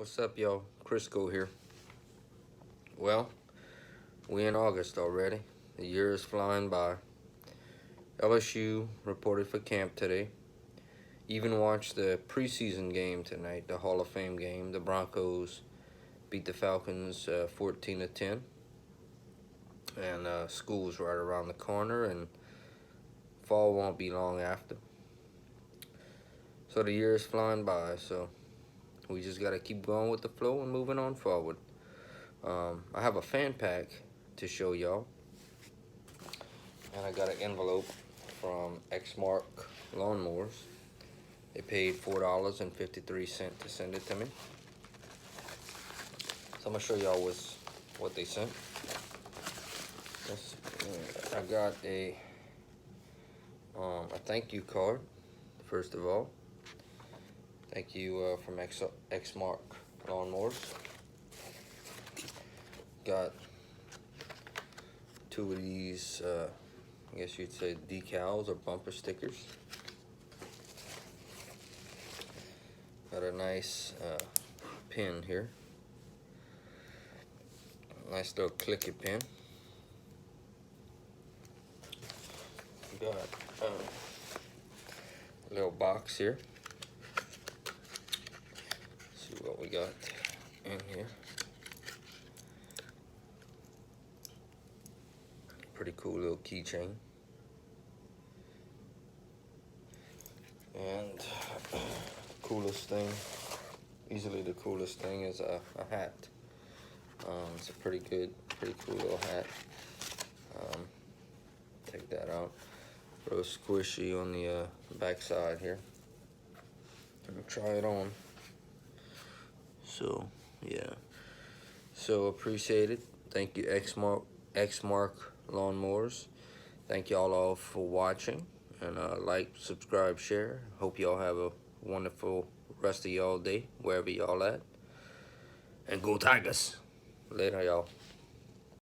What's up, y'all? Crisco here. Well, we in August already. The year is flying by. LSU reported for camp today. Even watched the preseason game tonight, the Hall of Fame game. The Broncos beat the Falcons 14-10. And school's right around the corner, and fall won't be long after. So the year is flying by, so we just got to keep going with the flow and moving on forward. I have a fan pack to show y'all. And I got an envelope from Exmark Lawnmowers. They paid $4.53 to send it to me. So I'm going to show y'all what they sent. I got a thank you card, first of all. Thank you from Exmark Lawnmowers. Got two of these, I guess you'd say decals or bumper stickers. Got a nice pin here. Nice little clicky pin. Got a little box here. See what we got in here. Pretty cool little keychain. And coolest thing, easily the coolest thing is a hat. It's a pretty cool little hat. Take that out. Real squishy on the back side here. I'm gonna try it on. So yeah. So appreciate it. Thank you, Exmark Lawnmowers. Thank y'all all for watching. And like, subscribe, share. Hope y'all have a wonderful rest of y'all day, wherever y'all at. And go Tigers. Later, y'all.